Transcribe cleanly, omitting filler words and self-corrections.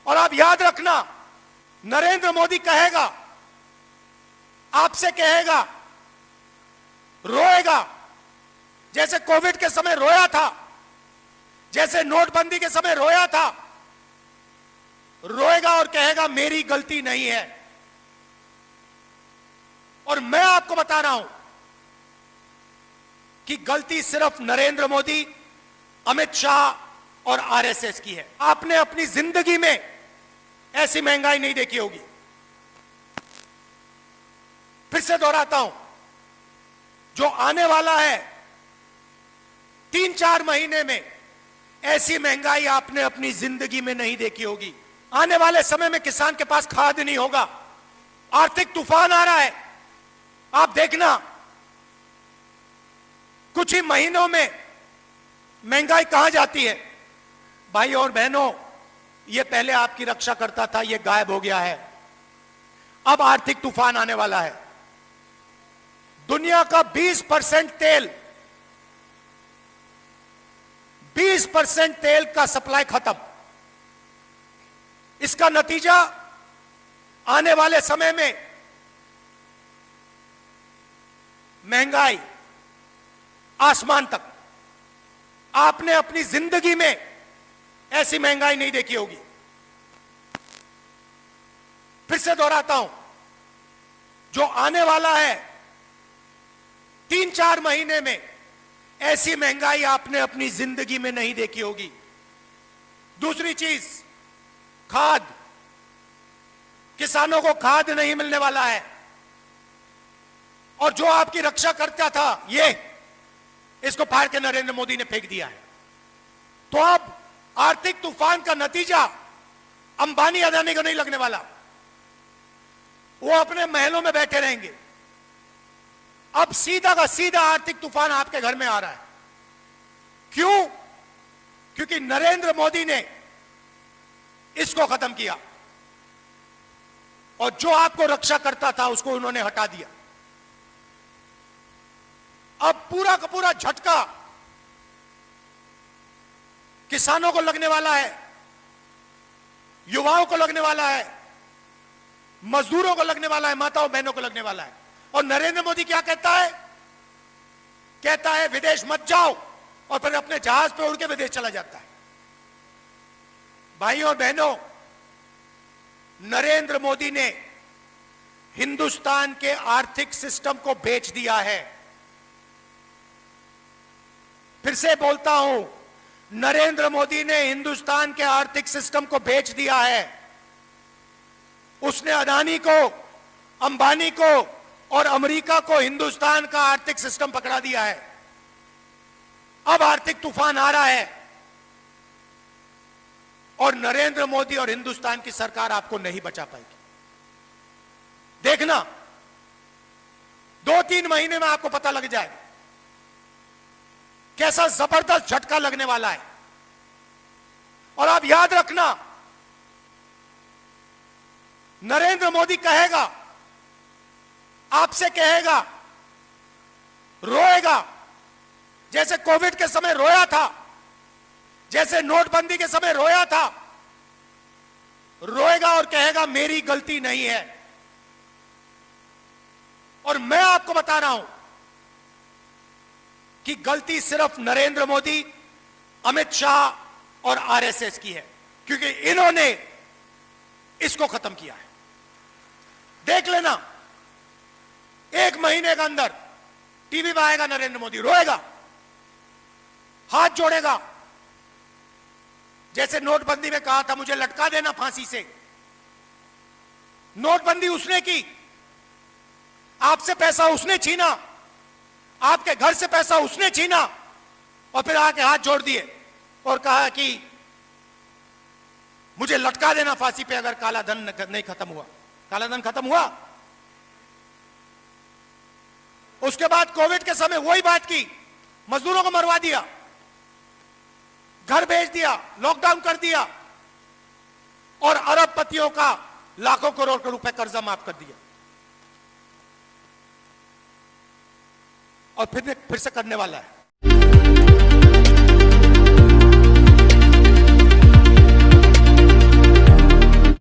और आप याद रखना, नरेंद्र मोदी कहेगा, आपसे कहेगा, रोएगा, जैसे कोविड के समय रोया था, जैसे नोटबंदी के समय रोया था, रोएगा और कहेगा मेरी गलती नहीं है। और मैं आपको बता रहा हूं कि गलती सिर्फ नरेंद्र मोदी, अमित शाह और आरएसएस की है। आपने अपनी जिंदगी में ऐसी महंगाई नहीं देखी होगी। फिर से दोहराता हूं, जो आने वाला है 3-4 महीने में, ऐसी महंगाई आपने अपनी जिंदगी में नहीं देखी होगी। आने वाले समय में किसान के पास खाद नहीं होगा, आर्थिक तूफान आ रहा है। आप देखना, कुछ ही महीनों में महंगाई कहां जाती है। भाई और बहनों, यह पहले आपकी रक्षा करता था, यह गायब हो गया है। अब आर्थिक तूफान आने वाला है। दुनिया का 20% तेल, 20% तेल का सप्लाई खत्म। इसका नतीजा आने वाले समय में महंगाई आसमान तक। आपने अपनी जिंदगी में ऐसी महंगाई नहीं देखी होगी। फिर से दोहराता हूं, जो आने वाला है 3-4 महीने में, ऐसी महंगाई आपने अपनी जिंदगी में नहीं देखी होगी। दूसरी चीज, खाद। किसानों को खाद नहीं मिलने वाला है। और जो आपकी रक्षा करता था, इसको फाड़ के नरेंद्र मोदी ने फेंक दिया है। तो अब आर्थिक तूफान का नतीजा अंबानी अदानी को नहीं लगने वाला। वो अपने महलों में बैठे रहेंगे। अब सीधा का सीधा आर्थिक तूफान आपके घर में आ रहा है। क्यों? क्योंकि नरेंद्र मोदी ने इसको खत्म किया और जो आपको रक्षा करता था उसको उन्होंने हटा दिया। अब पूरा का पूरा झटका किसानों को लगने वाला है, युवाओं को लगने वाला है, मजदूरों को लगने वाला है, माताओं बहनों को लगने वाला है। और नरेंद्र मोदी क्या कहता है? कहता है विदेश मत जाओ, और फिर अपने जहाज पे उड़ के विदेश चला जाता है। भाइयों और बहनों, नरेंद्र मोदी ने हिंदुस्तान के आर्थिक सिस्टम को बेच दिया है। फिर से बोलता हूं, नरेंद्र मोदी ने हिंदुस्तान के आर्थिक सिस्टम को बेच दिया है। उसने अदानी को, अंबानी को और अमेरिका को हिंदुस्तान का आर्थिक सिस्टम पकड़ा दिया है। अब आर्थिक तूफान आ रहा है और नरेंद्र मोदी और हिंदुस्तान की सरकार आपको नहीं बचा पाएगी। देखना, 2-3 महीने में आपको पता लग जाएगा कैसा जबरदस्त झटका लगने वाला है। और आप याद रखना, नरेंद्र मोदी कहेगा, आपसे कहेगा, रोएगा, जैसे कोविड के समय रोया था, जैसे नोटबंदी के समय रोया था, रोएगा और कहेगा मेरी गलती नहीं है। और मैं आपको बता रहा हूं कि गलती सिर्फ नरेंद्र मोदी, अमित शाह और आरएसएस की है, क्योंकि इन्होंने इसको खत्म किया है। देख लेना, 1 महीने के अंदर टीवी पे आएगा नरेंद्र मोदी, रोएगा, हाथ जोड़ेगा, जैसे नोटबंदी में कहा था मुझे लटका देना फांसी से। नोटबंदी उसने की, आपसे पैसा उसने छीना, आपके घर से पैसा उसने छीना, और फिर आके हाथ जोड़ दिए और कहा कि मुझे लटका देना फांसी पे अगर काला धन नहीं खत्म हुआ। काला धन खत्म हुआ। उसके बाद कोविड के समय वही बात की, मजदूरों को मरवा दिया, घर भेज दिया, लॉकडाउन कर दिया और अरबपतियों का लाखों करोड़ रुपए कर्जा माफ कर दिया। और फिर से करने वाला है।